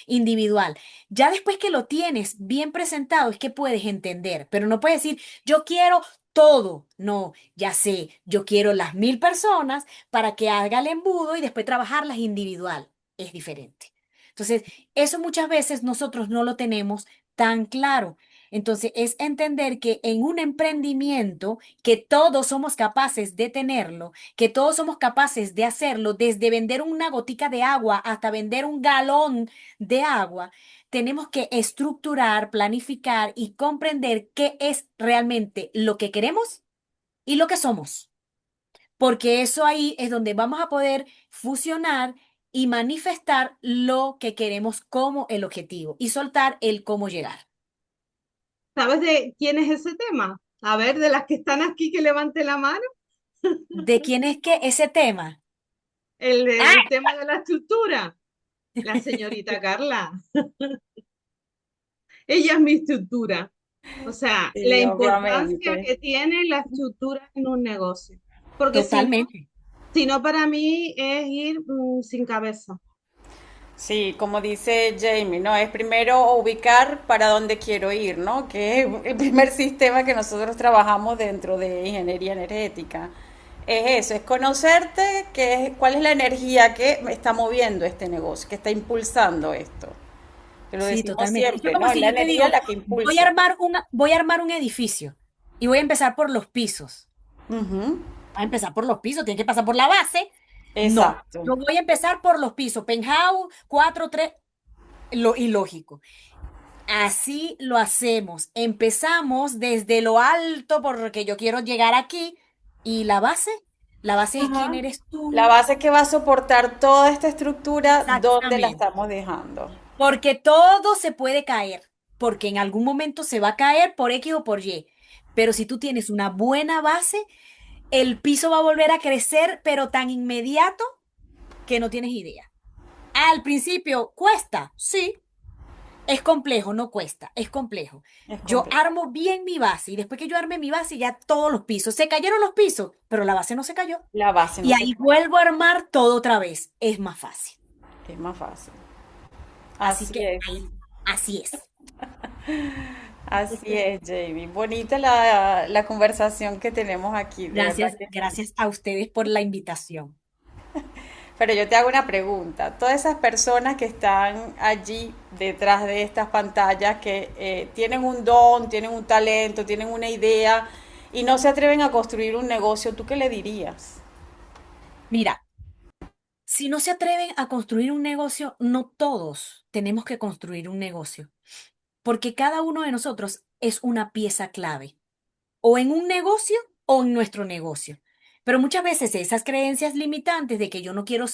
individual. Ya después que lo tienes bien presentado es que puedes entender, pero no puedes decir, yo quiero todo. No, ya sé, yo quiero las 1.000 personas para que haga el embudo y después trabajarlas individual. Es diferente. Entonces, eso muchas veces nosotros no lo tenemos tan claro. Entonces, es entender que en un emprendimiento, que todos somos capaces de tenerlo, que todos somos capaces de hacerlo, desde vender una gotica de agua hasta vender un galón de agua, tenemos que estructurar, planificar y comprender qué es realmente lo que queremos y lo que somos, porque eso ahí es donde vamos a poder fusionar y manifestar lo que queremos como el objetivo y soltar el cómo llegar. ¿Sabes de quién es ese tema? A ver, de las que están aquí, que levante la mano. ¿De quién es que ese tema? El tema de la estructura. La señorita Carla. Ella es mi estructura. O sea, la Sí, importancia obviamente. que tiene la estructura en un negocio. Porque si no, Totalmente. si no para mí es ir sin cabeza. Sí, como dice Jamie, ¿no? Es primero ubicar para dónde quiero ir, ¿no? Que es el primer sistema que nosotros trabajamos dentro de ingeniería energética. Es eso, es conocerte cuál es la energía que me está moviendo este negocio, que está impulsando esto. Que lo Sí, decimos totalmente. Esto es siempre, como ¿no? Es si la yo te energía digo, la que voy a impulsa. armar voy a armar un edificio y voy a empezar por los pisos. Ujú. A empezar por los pisos, tiene que pasar por la base. No, Exacto. yo voy a empezar por los pisos. Penthouse, 4, 3, lo ilógico. Así lo hacemos. Empezamos desde lo alto porque yo quiero llegar aquí. ¿Y la base es quién Ajá. eres La tú. base que va a soportar toda esta estructura, ¿dónde la Exactamente. estamos dejando? Porque todo se puede caer, porque en algún momento se va a caer por X o por Y. Pero si tú tienes una buena base, el piso va a volver a crecer, pero tan inmediato que no tienes idea. Al principio cuesta, sí. Es complejo, no cuesta, es complejo. Es Yo complejo. armo bien mi base y después que yo arme mi base, ya todos los pisos. Se cayeron los pisos, pero la base no se cayó. La base Y no se ahí cae. vuelvo a armar todo otra vez. Es más fácil. Es más fácil. Así Así que es. ahí, así es. Así es, Jamie. Bonita la conversación que tenemos aquí, de verdad Gracias, que sí. gracias a ustedes por la invitación. Pero yo te hago una pregunta. Todas esas personas que están allí detrás de estas pantallas, que tienen un don, tienen un talento, tienen una idea y no se atreven a construir un negocio, ¿tú qué le dirías? Mira, si no se atreven a construir un negocio, no todos tenemos que construir un negocio, porque cada uno de nosotros es una pieza clave, o en un negocio o en nuestro negocio. Pero muchas veces esas creencias limitantes de que yo no quiero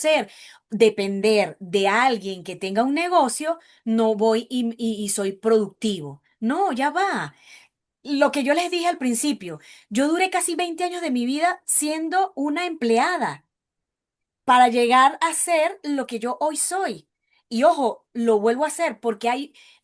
depender de alguien que tenga un negocio, no voy y soy productivo. No, ya va. Lo que yo les dije al principio, yo duré casi 20 años de mi vida siendo una empleada para llegar a ser lo que yo hoy soy. Y ojo, lo vuelvo a hacer porque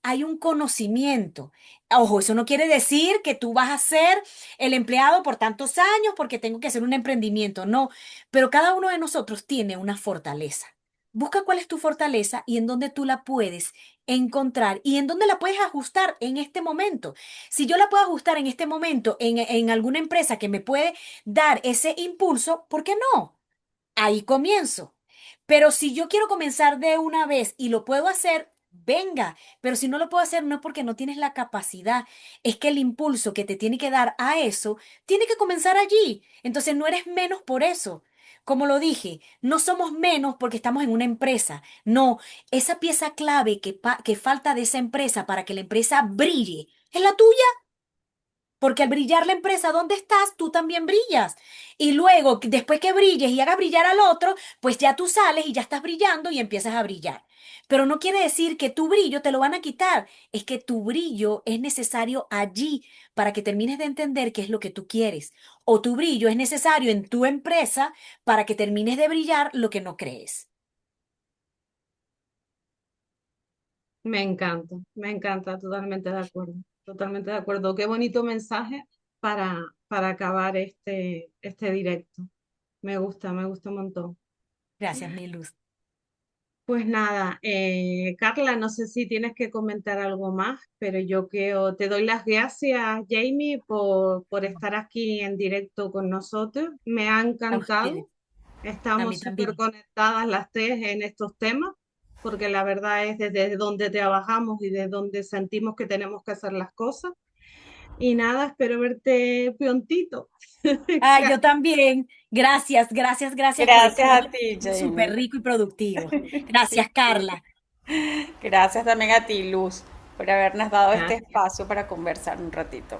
hay un conocimiento. Ojo, eso no quiere decir que tú vas a ser el empleado por tantos años porque tengo que hacer un emprendimiento. No, pero cada uno de nosotros tiene una fortaleza. Busca cuál es tu fortaleza y en dónde tú la puedes encontrar y en dónde la puedes ajustar en este momento. Si yo la puedo ajustar en este momento en alguna empresa que me puede dar ese impulso, ¿por qué no? Ahí comienzo. Pero si yo quiero comenzar de una vez y lo puedo hacer, venga. Pero si no lo puedo hacer, no es porque no tienes la capacidad, es que el impulso que te tiene que dar a eso tiene que comenzar allí. Entonces no eres menos por eso. Como lo dije, no somos menos porque estamos en una empresa. No, esa pieza clave que falta de esa empresa para que la empresa brille es la tuya. Porque al brillar la empresa donde estás, tú también brillas. Y luego, después que brilles y hagas brillar al otro, pues ya tú sales y ya estás brillando y empiezas a brillar. Pero no quiere decir que tu brillo te lo van a quitar. Es que tu brillo es necesario allí para que termines de entender qué es lo que tú quieres. O tu brillo es necesario en tu empresa para que termines de brillar lo que no crees. me encanta, totalmente de acuerdo. Qué bonito mensaje para acabar este directo. Me gusta un montón. Gracias, mi luz. Pues nada, Carla, no sé si tienes que comentar algo más, pero yo creo, te doy las gracias, Jamie, por estar aquí en directo con nosotros. Me ha A ustedes. encantado. A mí Estamos súper también. conectadas las tres en estos temas, porque la verdad es desde donde trabajamos y desde donde sentimos que tenemos que hacer las cosas. Y nada, espero verte prontito. Ah, yo también. Gracias, gracias, gracias por este Gracias a momento ti, súper Jamie. rico y productivo. Sí, Gracias, sí. Carla. Gracias también a ti, Luz, por habernos dado este Gracias, espacio para conversar un ratito.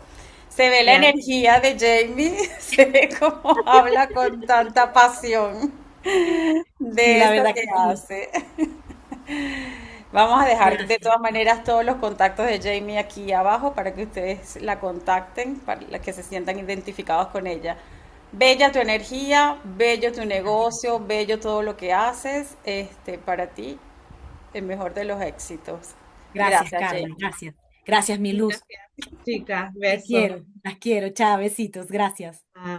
Se ve la gracias. energía de Jamie, se ve cómo habla con tanta pasión Sí, de la eso verdad que que sí. hace. Vamos a dejar de Gracias. todas maneras todos los contactos de Jamie aquí abajo para que ustedes la contacten, para que se sientan identificados con ella. Bella tu energía, bello tu Gracias, negocio, bello todo lo que haces, para ti, el mejor de los éxitos. gracias, Gracias, Carla. Jamie. Gracias. Gracias, mi luz. Gracias, chicas. Te Besos. quiero. Las quiero. Chao, besitos. Gracias.